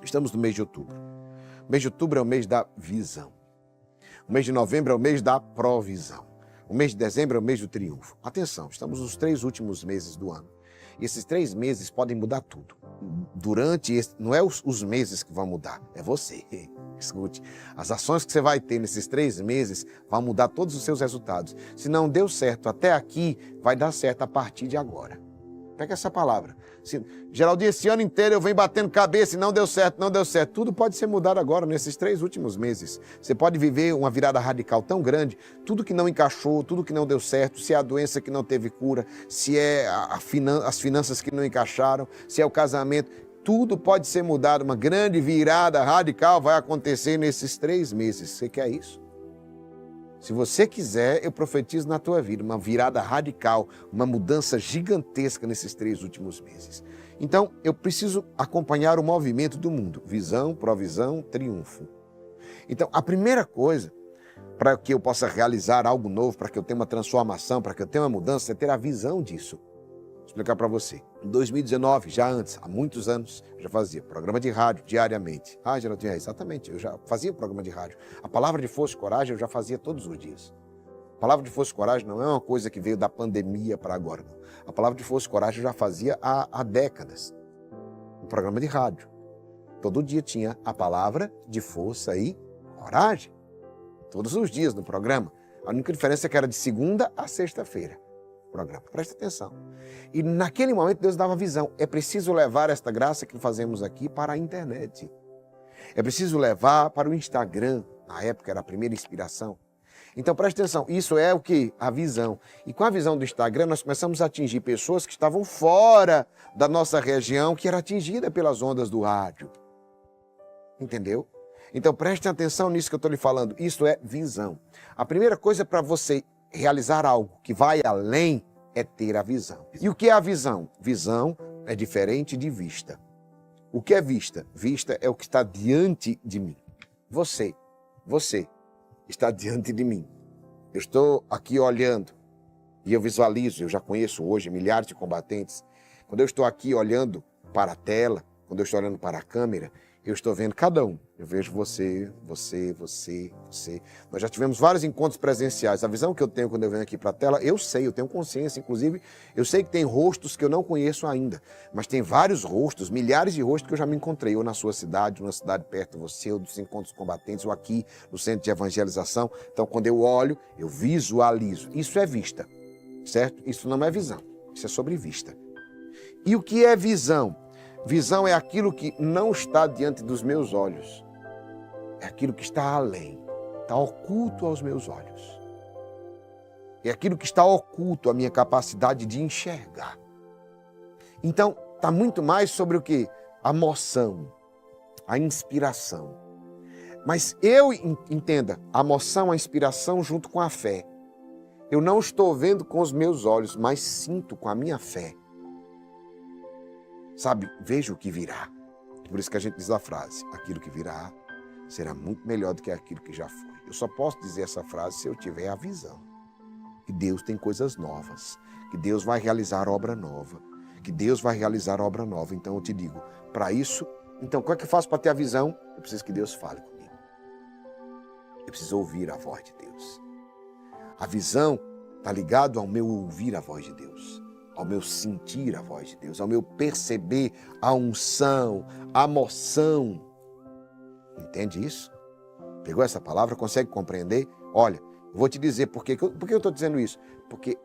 Estamos no mês de outubro. O mês de outubro é o mês da visão. O mês de novembro é o mês da provisão. O mês de dezembro é o mês do triunfo. Atenção, estamos nos 3 últimos meses do ano. E esses 3 meses podem mudar tudo. Não é os meses que vão mudar, é você. Escute, as ações que você vai ter nesses 3 meses vão mudar todos os seus resultados. Se não deu certo até aqui, vai dar certo a partir de agora. Pega essa palavra. Geraldinho, esse ano inteiro eu venho batendo cabeça e não deu certo, não deu certo. Tudo pode ser mudado agora, nesses 3 últimos meses. Você pode viver uma virada radical tão grande, tudo que não encaixou, tudo que não deu certo, se é a doença que não teve cura, se é as finanças que não encaixaram, se é o casamento, tudo pode ser mudado. Uma grande virada radical vai acontecer nesses 3 meses. Você quer isso? Se você quiser, eu profetizo na tua vida uma virada radical, uma mudança gigantesca nesses 3 últimos meses. Então, eu preciso acompanhar o movimento do mundo. Visão, provisão, triunfo. Então, a primeira coisa para que eu possa realizar algo novo, para que eu tenha uma transformação, para que eu tenha uma mudança, é ter a visão disso. Vou explicar para você. Em 2019, já antes, há muitos anos, eu já fazia programa de rádio diariamente. Ah, Geraldinho, exatamente, eu já fazia programa de rádio. A palavra de força e coragem eu já fazia todos os dias. A palavra de força e coragem não é uma coisa que veio da pandemia para agora, não. A palavra de força e coragem eu já fazia há décadas. Um programa de rádio. Todo dia tinha a palavra de força e coragem. Todos os dias no programa. A única diferença é que era de segunda a sexta-feira. Programa. Presta atenção. E naquele momento Deus dava visão. É preciso levar esta graça que fazemos aqui para a internet. É preciso levar para o Instagram. Na época era a primeira inspiração. Então presta atenção. Isso é o que? A visão. E com a visão do Instagram nós começamos a atingir pessoas que estavam fora da nossa região, que era atingida pelas ondas do rádio. Entendeu? Então preste atenção nisso que eu estou lhe falando. Isso é visão. A primeira coisa para você realizar algo que vai além é ter a visão. E o que é a visão? Visão é diferente de vista. O que é vista? Vista é o que está diante de mim. Você está diante de mim. Eu estou aqui olhando e eu visualizo, eu já conheço hoje milhares de combatentes. Quando eu estou aqui olhando para a tela, quando eu estou olhando para a câmera, eu estou vendo cada um. Eu vejo você. Nós já tivemos vários encontros presenciais. A visão que eu tenho quando eu venho aqui para a tela, eu tenho consciência. Inclusive, eu sei que tem rostos que eu não conheço ainda. Mas tem vários rostos, milhares de rostos que eu já me encontrei. Ou na sua cidade, ou na cidade perto de você, ou dos encontros combatentes, ou aqui no centro de evangelização. Então, quando eu olho, eu visualizo. Isso é vista, certo? Isso não é visão. Isso é sobre vista. E o que é visão? Visão é aquilo que não está diante dos meus olhos. É aquilo que está além, está oculto aos meus olhos. É aquilo que está oculto à minha capacidade de enxergar. Então, está muito mais sobre o que? A moção, a inspiração. Mas entenda, a moção, a inspiração junto com a fé. Eu não estou vendo com os meus olhos, mas sinto com a minha fé. Sabe, veja o que virá. Por isso que a gente diz a frase, aquilo que virá será muito melhor do que aquilo que já foi. Eu só posso dizer essa frase se eu tiver a visão. Que Deus tem coisas novas, que Deus vai realizar obra nova, que Deus vai realizar obra nova. Então eu te digo, para isso, então como é que eu faço para ter a visão? Eu preciso que Deus fale comigo. Eu preciso ouvir a voz de Deus. A visão está ligado ao meu ouvir a voz de Deus, ao meu sentir a voz de Deus, ao meu perceber a unção, a moção. Entende isso? Pegou essa palavra? Consegue compreender? Olha, eu vou te dizer por que eu estou dizendo isso. Porque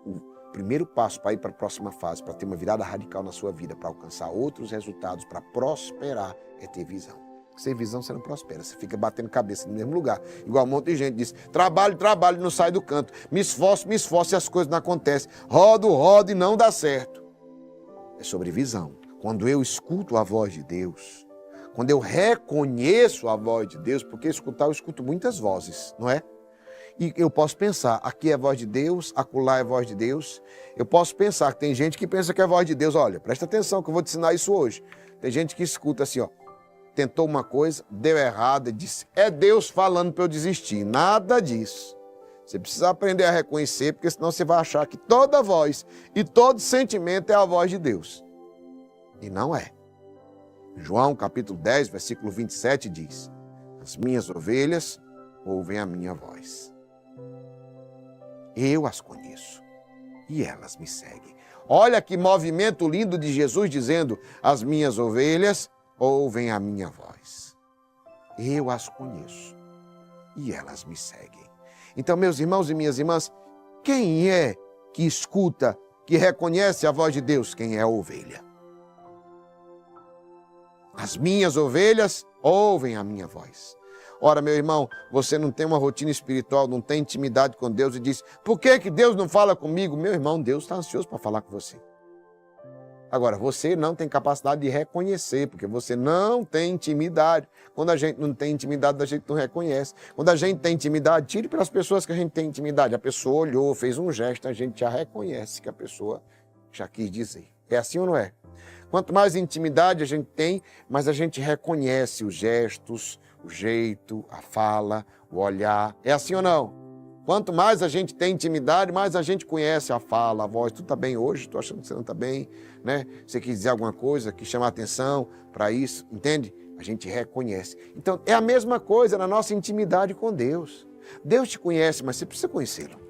o primeiro passo para ir para a próxima fase, para ter uma virada radical na sua vida, para alcançar outros resultados, para prosperar, é ter visão. Sem visão você não prospera, você fica batendo cabeça no mesmo lugar. Igual um monte de gente diz, trabalho, não sai do canto. Me esforço e as coisas não acontecem. Rodo e não dá certo. É sobre visão. Quando eu escuto a voz de Deus, quando eu reconheço a voz de Deus, porque escutar eu escuto muitas vozes, não é? E eu posso pensar, aqui é a voz de Deus, acolá é a voz de Deus. Eu posso pensar, que tem gente que pensa que é a voz de Deus. Olha, presta atenção que eu vou te ensinar isso hoje. Tem gente que escuta assim, ó. Tentou uma coisa, deu errado e disse, é Deus falando para eu desistir. Nada disso. Você precisa aprender a reconhecer, porque senão você vai achar que toda voz e todo sentimento é a voz de Deus. E não é. João capítulo 10, versículo 27 diz: as minhas ovelhas ouvem a minha voz. Eu as conheço e elas me seguem. Olha que movimento lindo de Jesus dizendo: as minhas ovelhas ouvem a minha voz. Eu as conheço e elas me seguem. Então, meus irmãos e minhas irmãs, quem é que escuta, que reconhece a voz de Deus? Quem é a ovelha? As minhas ovelhas ouvem a minha voz. Ora, meu irmão, você não tem uma rotina espiritual, não tem intimidade com Deus e diz: por que Deus não fala comigo? Meu irmão, Deus está ansioso para falar com você. Agora, você não tem capacidade de reconhecer, porque você não tem intimidade. Quando a gente não tem intimidade, a gente não reconhece. Quando a gente tem intimidade, tire pelas pessoas que a gente tem intimidade. A pessoa olhou, fez um gesto, a gente já reconhece que a pessoa já quis dizer. É assim ou não é? Quanto mais intimidade a gente tem, mais a gente reconhece os gestos, o jeito, a fala, o olhar. É assim ou não? Quanto mais a gente tem intimidade, mais a gente conhece a fala, a voz. Tu tá bem hoje? Tô achando que você não tá bem, né? Você quis dizer alguma coisa, quis chamar atenção para isso, entende? A gente reconhece. Então, é a mesma coisa na nossa intimidade com Deus. Deus te conhece, mas você precisa conhecê-lo.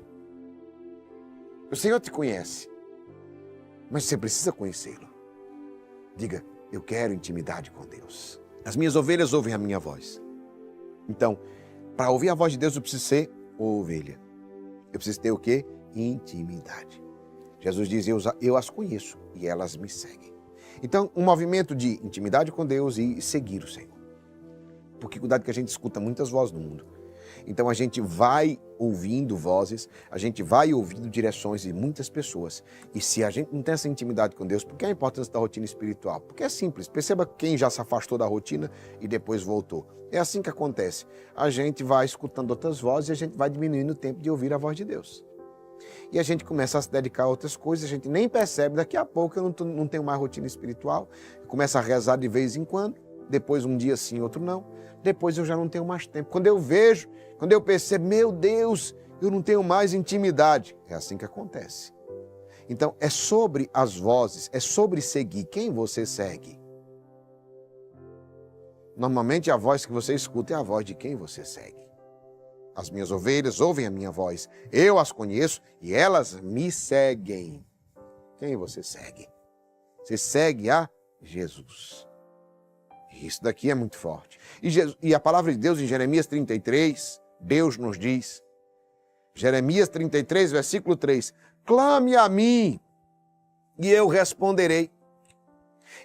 O Senhor te conhece, mas você precisa conhecê-lo. Diga: eu quero intimidade com Deus. As minhas ovelhas ouvem a minha voz. Então, para ouvir a voz de Deus, eu preciso ser ovelha. Eu preciso ter o quê? Intimidade. Jesus diz: eu as conheço e elas me seguem. Então, um movimento de intimidade com Deus e seguir o Senhor. Porque cuidado que a gente escuta muitas vozes no mundo. Então a gente vai ouvindo vozes, a gente vai ouvindo direções de muitas pessoas. E se a gente não tem essa intimidade com Deus, por que a importância da rotina espiritual? Porque é simples. Perceba quem já se afastou da rotina e depois voltou. É assim que acontece. A gente vai escutando outras vozes e a gente vai diminuindo o tempo de ouvir a voz de Deus. E a gente começa a se dedicar a outras coisas, a gente nem percebe. Daqui a pouco eu não tenho mais rotina espiritual. Começa a rezar de vez em quando, depois um dia sim, outro não. Depois eu já não tenho mais tempo. Quando eu vejo, quando eu percebo, meu Deus, eu não tenho mais intimidade. É assim que acontece. Então, é sobre as vozes, é sobre seguir. Quem você segue? Normalmente a voz que você escuta é a voz de quem você segue. As minhas ovelhas ouvem a minha voz. Eu as conheço e elas me seguem. Quem você segue? Você segue a Jesus. Isso daqui é muito forte. E a palavra de Deus em Jeremias 33, Deus nos diz, Jeremias 33, versículo 3, clame a mim e eu responderei.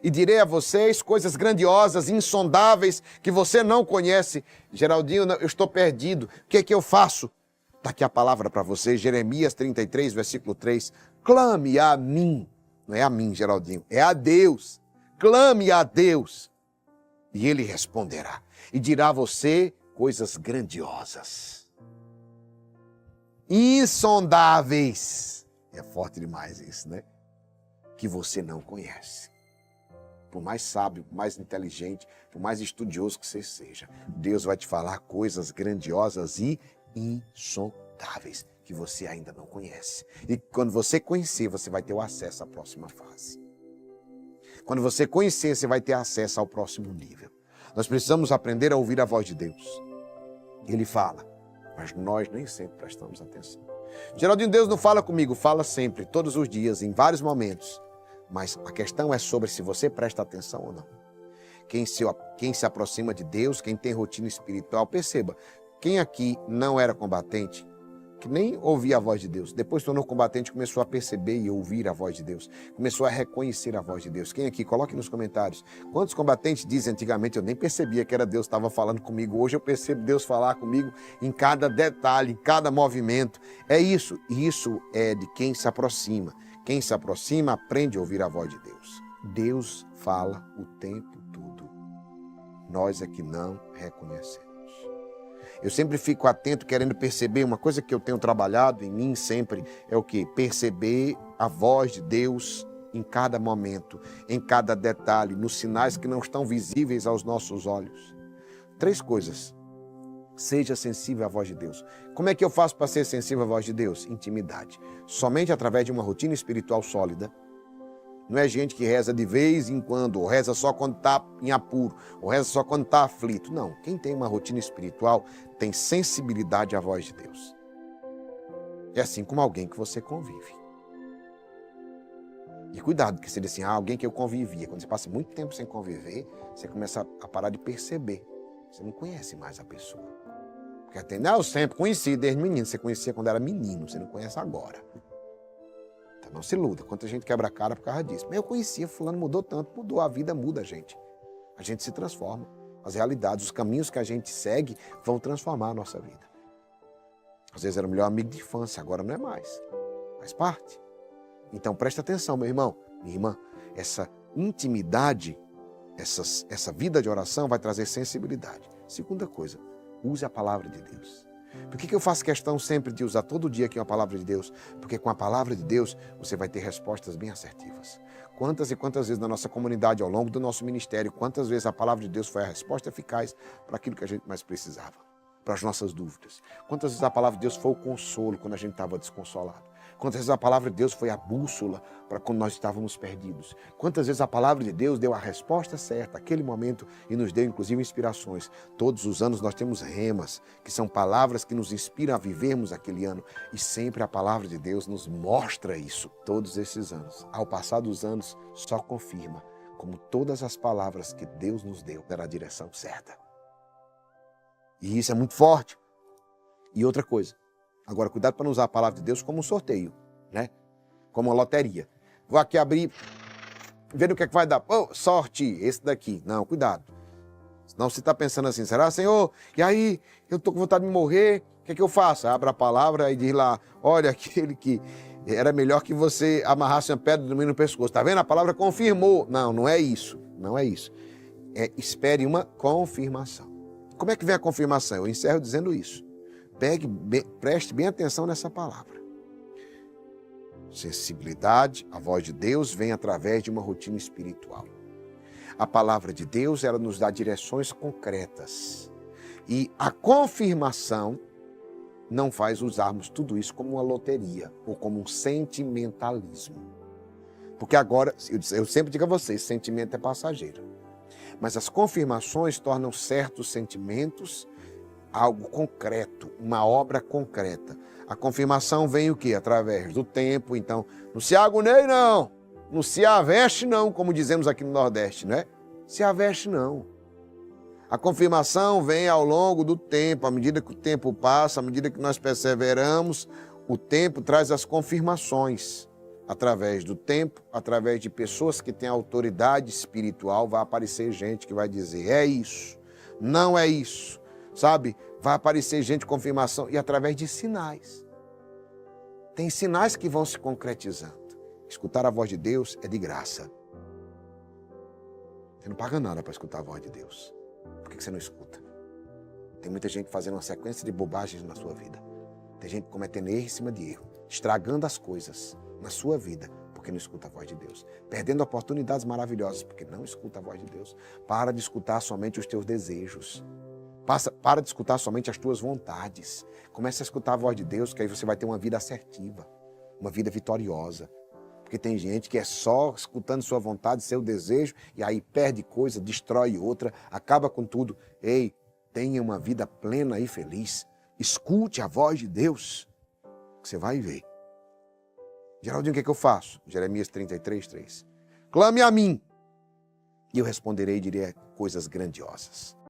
E direi a vocês coisas grandiosas, insondáveis, que você não conhece. Geraldinho, eu estou perdido. O que é que eu faço? Está aqui a palavra para você, Jeremias 33, versículo 3. Clame a mim. Não é a mim, Geraldinho, é a Deus. Clame a Deus. E Ele responderá. E dirá a você coisas grandiosas, insondáveis. É forte demais isso, né? Que você não conhece. Por mais sábio, por mais inteligente, por mais estudioso que você seja, Deus vai te falar coisas grandiosas e insondáveis que você ainda não conhece. E quando você conhecer, você vai ter o acesso à próxima fase. Quando você conhecer, você vai ter acesso ao próximo nível. Nós precisamos aprender a ouvir a voz de Deus. Ele fala, mas nós nem sempre prestamos atenção. Geraldinho, Deus não fala comigo, fala sempre, todos os dias, em vários momentos. Mas a questão é sobre se você presta atenção ou não. Quem se aproxima de Deus, quem tem rotina espiritual, perceba, quem aqui não era combatente, que nem ouvia a voz de Deus, depois tornou combatente, começou a perceber e ouvir a voz de Deus, começou a reconhecer a voz de Deus. Quem aqui? Coloque nos comentários. Quantos combatentes dizem antigamente, eu nem percebia que era Deus que estava falando comigo, hoje eu percebo Deus falar comigo em cada detalhe, em cada movimento. É isso, e isso é de quem se aproxima. Quem se aproxima aprende a ouvir a voz de Deus. Deus fala o tempo todo. Nós é que não reconhecemos. Eu sempre fico atento, querendo perceber. Uma coisa que eu tenho trabalhado em mim sempre é o quê? Perceber a voz de Deus em cada momento, em cada detalhe, nos sinais que não estão visíveis aos nossos olhos. 3 coisas. Seja sensível à voz de Deus. Como é que eu faço para ser sensível à voz de Deus? Intimidade. Somente através de uma rotina espiritual sólida, Não é gente que reza de vez em quando, ou reza só quando está em apuro, ou reza só quando está aflito. Não, quem tem uma rotina espiritual tem sensibilidade à voz de Deus. É assim como alguém que você convive. E cuidado, porque você diz assim, alguém que eu convivia. Quando você passa muito tempo sem conviver, você começa a parar de perceber. Você não conhece mais a pessoa. Porque até, eu sempre conheci desde menino. Você conhecia quando era menino, você não conhece agora. Então não se iluda. Quanta gente quebra a cara por causa disso. Mas eu conhecia, fulano mudou tanto. Mudou, a vida muda a gente. A gente se transforma. As realidades, os caminhos que a gente segue vão transformar a nossa vida. Às vezes era o melhor amigo de infância, agora não é mais. Faz parte. Então presta atenção, meu irmão, minha irmã. Essa intimidade, essa vida de oração vai trazer sensibilidade. Segunda coisa, use a palavra de Deus. Por que eu faço questão sempre de usar todo dia aqui uma palavra de Deus? Porque com a palavra de Deus você vai ter respostas bem assertivas. Quantas e quantas vezes na nossa comunidade, ao longo do nosso ministério, quantas vezes a palavra de Deus foi a resposta eficaz para aquilo que a gente mais precisava, para as nossas dúvidas. Quantas vezes a palavra de Deus foi o consolo quando a gente estava desconsolado. Quantas vezes a palavra de Deus foi a bússola para quando nós estávamos perdidos. Quantas vezes a palavra de Deus deu a resposta certa naquele momento e nos deu inclusive inspirações. Todos os anos nós temos remas, que são palavras que nos inspiram a vivermos aquele ano. E sempre a palavra de Deus nos mostra isso todos esses anos. Ao passar dos anos, só confirma como todas as palavras que Deus nos deu era a direção certa. E isso é muito forte. E outra coisa, agora cuidado para não usar a palavra de Deus como um sorteio, né? Como uma loteria. Vou aqui abrir, ver o que é que vai dar. Oh, sorte, esse daqui. Não, cuidado. Senão você está pensando assim, será, Senhor? E aí, eu estou com vontade de morrer, o que é que eu faço? Abra a palavra e diz lá, olha, aquele que era melhor que você amarrasse uma pedra do meio no pescoço. Está vendo? A palavra confirmou. Não, não é isso. Não é isso. Espere uma confirmação. Como é que vem a confirmação? Eu encerro dizendo isso. Preste bem atenção nessa palavra. Sensibilidade, a voz de Deus vem através de uma rotina espiritual. A palavra de Deus, ela nos dá direções concretas. E a confirmação não faz usarmos tudo isso como uma loteria ou como um sentimentalismo. Porque agora, eu sempre digo a vocês, sentimento é passageiro. Mas as confirmações tornam certos sentimentos algo concreto, uma obra concreta. A confirmação vem o quê? Através do tempo. Então, não se agonie não, não se aveste não, como dizemos aqui no Nordeste, né? Se aveste não. A confirmação vem ao longo do tempo, à medida que o tempo passa, à medida que nós perseveramos, o tempo traz as confirmações. Através do tempo, através de pessoas que têm autoridade espiritual, vai aparecer gente que vai dizer, é isso, não é isso. Sabe? Vai aparecer gente com confirmação e através de sinais. Tem sinais que vão se concretizando. Escutar a voz de Deus é de graça. Você não paga nada para escutar a voz de Deus. Por que você não escuta? Tem muita gente fazendo uma sequência de bobagens na sua vida. Tem gente cometendo erro em cima de erro, estragando as coisas na sua vida porque não escuta a voz de Deus. Perdendo oportunidades maravilhosas porque não escuta a voz de Deus. Para de escutar somente os teus desejos. Para de escutar somente as tuas vontades. Comece a escutar a voz de Deus, que aí você vai ter uma vida assertiva, uma vida vitoriosa. Porque tem gente que é só escutando sua vontade, seu desejo, e aí perde coisa, destrói outra, acaba com tudo. Ei, tenha uma vida plena e feliz. Escute a voz de Deus, que você vai ver. Geraldinho, o que é que eu faço? Jeremias 33:3. Clame a mim, e eu responderei e direi coisas grandiosas.